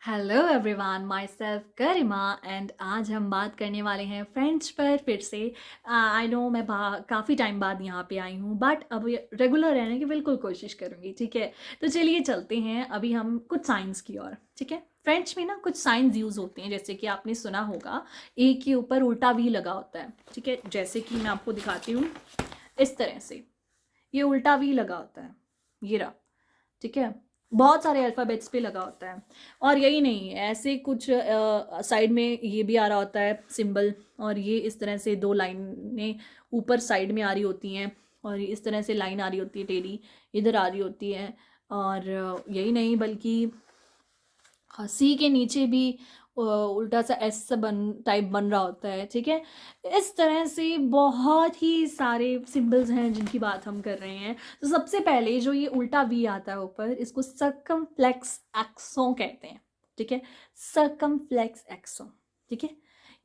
Hello everyone, my self Garima and आज हम बात करने वाले हैं फ्रेंच पर फिर से। आई नो मैं काफ़ी टाइम बाद यहाँ पे आई हूँ, बट अब रेगुलर रहने की बिल्कुल कोशिश करूँगी। ठीक है, तो चलिए चलते हैं अभी हम कुछ साइंस की ओर। ठीक है, फ्रेंच में ना कुछ साइंस यूज़ होते हैं, जैसे कि आपने सुना होगा ए के ऊपर उल्टा वी लगा होता है। ठीक है, जैसे कि मैं आपको दिखाती हूँ, इस तरह से ये उल्टा वी लगा होता है, ये रहा। ठीक है, बहुत सारे अल्फ़ाबेट्स पे लगा होता है। और यही नहीं, ऐसे कुछ साइड में ये भी आ रहा होता है सिंबल, और ये इस तरह से दो लाइनें ऊपर साइड में आ रही होती हैं, और इस तरह से लाइन आ रही होती है टेढ़ी, इधर आ रही होती है। और यही नहीं बल्कि सी के नीचे भी उल्टा सा एस बन टाइप बन रहा होता है। ठीक है, इस तरह से बहुत ही सारे सिंबल्स हैं जिनकी बात हम कर रहे हैं। तो सबसे पहले जो ये उल्टा वी आता है ऊपर, इसको सर्कमफ्लेक्स एक्सों कहते हैं। ठीक है, सर्कमफ्लेक्स एक्सों। ठीक है,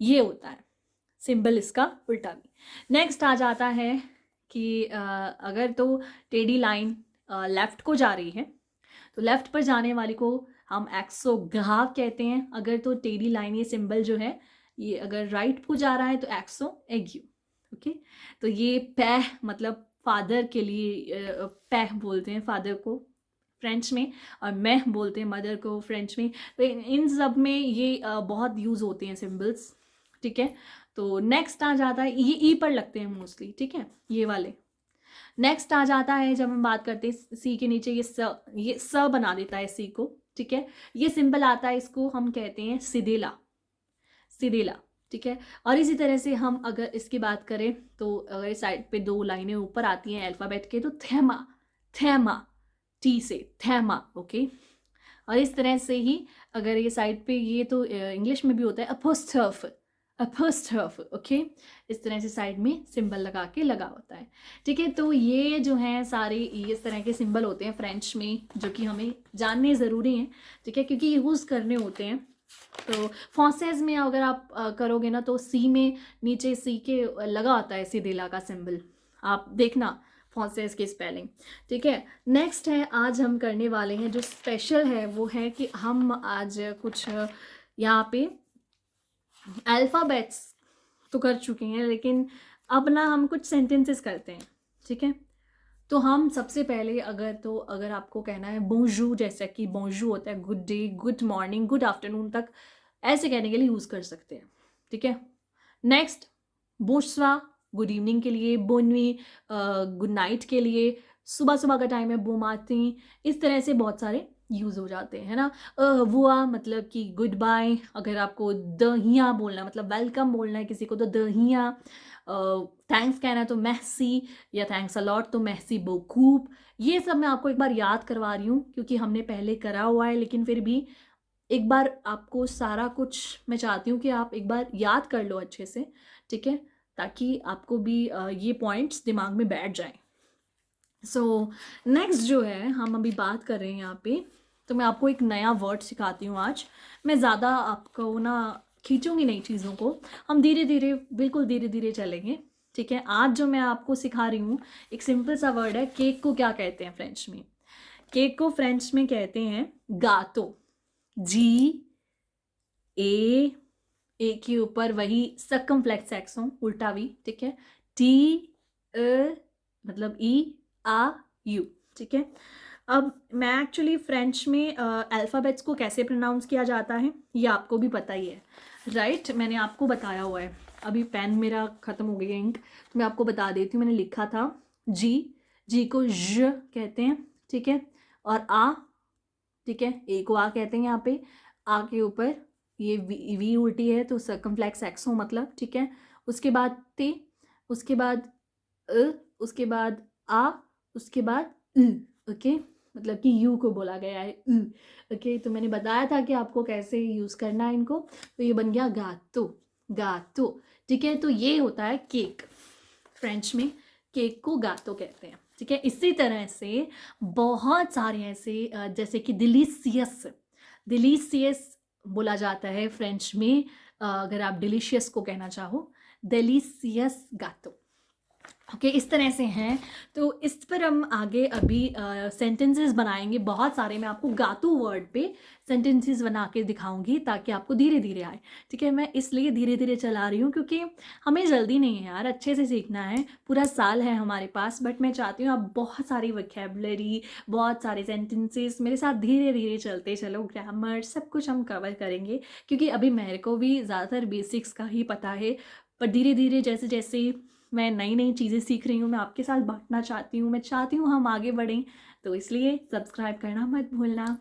ये होता है सिंबल इसका उल्टा वी। नेक्स्ट आ जाता है कि अगर तो टेढ़ी लाइन लेफ्ट को जा रही है, तो लेफ्ट पर जाने वाली को हम एक्सोग्राफ कहते हैं। अगर तो टेढ़ी लाइन, ये सिंबल जो है, ये अगर राइट को जा रहा है तो एक्सो एग्यू। ओके, तो ये पैह मतलब फादर के लिए पैह बोलते हैं फादर को फ्रेंच में, और मैं बोलते हैं मदर को फ्रेंच में। तो इन सब में ये बहुत यूज़ होते हैं सिंबल्स। ठीक है, तो नेक्स्ट आ जाता है, ये ई पर लगते हैं मोस्टली। ठीक है, ये वाले। नेक्स्ट आ जाता है जब हम बात करते हैं सी के नीचे, ये स बना देता है सी को। ठीक है, ये सिंबल आता है, इसको हम कहते हैं सिदेला, सिदेला। ठीक है, और इसी तरह से हम अगर इसकी बात करें तो अगर इस साइड पे दो लाइनें ऊपर आती हैं अल्फ़ाबेट के, तो थेमा, थेमा, टी से थेमा। ओके, और इस तरह से ही अगर ये साइड पे, ये तो इंग्लिश में भी होता है अपोस्ट्रोफ, अपोस्ट्रोफ। ओके, इस तरह से साइड में सिंबल लगा के लगा होता है। ठीक है, तो ये जो हैं सारे इस तरह के सिंबल होते हैं फ्रेंच में, जो कि हमें जानने ज़रूरी हैं। ठीक है, क्योंकि यूज़ करने होते हैं। तो फ्रांसेस में अगर आप करोगे ना, तो सी में नीचे सी के लगा होता है सिदेला का सिंबल, आप देखना फ्रांसेस की स्पेलिंग। ठीक है, नेक्स्ट है, आज हम करने वाले हैं जो स्पेशल है, वो है कि हम आज कुछ यहाँ पे अल्फ़ाबेट्स तो कर चुके हैं, लेकिन अब ना हम कुछ सेंटेंसेस करते हैं। ठीक है, तो हम सबसे पहले अगर आपको कहना है बोंजू, जैसा कि बोंजू होता है good day, good morning, good afternoon तक, ऐसे कहने के लिए यूज़ कर सकते हैं। ठीक है, नेक्स्ट बोशवा गुड इवनिंग के लिए, बोनवी गुड नाइट के लिए, सुबह सुबह का टाइम है बोमाती, इस तरह से बहुत सारे यूज़ हो जाते हैं, है ना। वुआ मतलब कि गुड बाय, अगर आपको दहिया बोलना मतलब वेलकम बोलना है किसी को, तो दहिया। थैंक्स कहना है तो मैसी, या थैंक्स अलॉट तो मैसी बोकूप। ये सब मैं आपको एक बार याद करवा रही हूँ क्योंकि हमने पहले करा हुआ है, लेकिन फिर भी एक बार आपको सारा कुछ मैं चाहती हूँ कि आप एक बार याद कर लो अच्छे से। ठीक है, ताकि आपको भी ये पॉइंट्स दिमाग में बैठ जाएं। सो नेक्स्ट जो है हम अभी बात कर रहे हैं यहाँ पे, तो मैं आपको एक नया वर्ड सिखाती हूँ आज। मैं ज़्यादा आपको ना खींचूंगी नहीं चीज़ों को, हम धीरे धीरे, बिल्कुल धीरे धीरे चलेंगे। ठीक है, आज जो मैं आपको सिखा रही हूँ एक सिंपल सा वर्ड है। केक को क्या कहते हैं फ्रेंच में? केक को फ्रेंच में कहते हैं गातो, जी ए, ए के ऊपर वही सर्कमफ्लेक्स एक्सों उल्टा वी। ठीक है, टी मतलब ई आ यू। ठीक है, अब मैं एक्चुअली फ्रेंच में अल्फ़ाबेट्स को कैसे प्रोनाउंस किया जाता है ये आपको भी पता ही है, राइट। मैंने आपको बताया हुआ है। अभी पेन मेरा ख़त्म हो गया इंक, तो मैं आपको बता देती हूँ। मैंने लिखा था जी, जी को ज कहते हैं। ठीक है, और आ, ठीक है, ए को आ कहते हैं। यहाँ पे आ के ऊपर ये वी उल्टी है तो सर्कमफ्लेक्स एक्सो मतलब। ठीक है, उसके बाद ते, उसके बाद अ, उसके बाद आ, उसके बाद उ। ओके, मतलब कि यू को बोला गया है उ। ओके, तो मैंने बताया था कि आपको कैसे यूज़ करना है इनको। तो ये बन गया गातो, गातो। ठीक है, तो ये होता है केक, फ्रेंच में केक को गातो कहते हैं। ठीक है, इसी तरह से बहुत सारे ऐसे जैसे कि डिलीशियस, डिलीशियस बोला जाता है फ्रेंच में। अगर आप डिलीशियस को कहना चाहो, डिलीशियस गातो। ओके, इस तरह से हैं। तो इस पर हम आगे अभी सेंटेंसेस बनाएंगे बहुत सारे। मैं आपको गातू वर्ड पे सेंटेंसेस बना के दिखाऊंगी ताकि आपको धीरे धीरे आए। ठीक है, मैं इसलिए धीरे धीरे चला रही हूँ क्योंकि हमें जल्दी नहीं है यार, अच्छे से सीखना है। पूरा साल है हमारे पास, बट मैं चाहती हूँ आप बहुत सारी वोकैबुलरी, बहुत सारे सेंटेंसेस मेरे साथ धीरे धीरे चलते चलो। ग्रामर सब कुछ हम कवर करेंगे क्योंकि अभी मेरे को भी ज़्यादातर बेसिक्स का ही पता है। पर धीरे धीरे जैसे जैसे मैं नई नई चीज़ें सीख रही हूँ, मैं आपके साथ बांटना चाहती हूँ, मैं चाहती हूँ हम आगे बढ़ें। तो इसलिए सब्सक्राइब करना मत भूलना।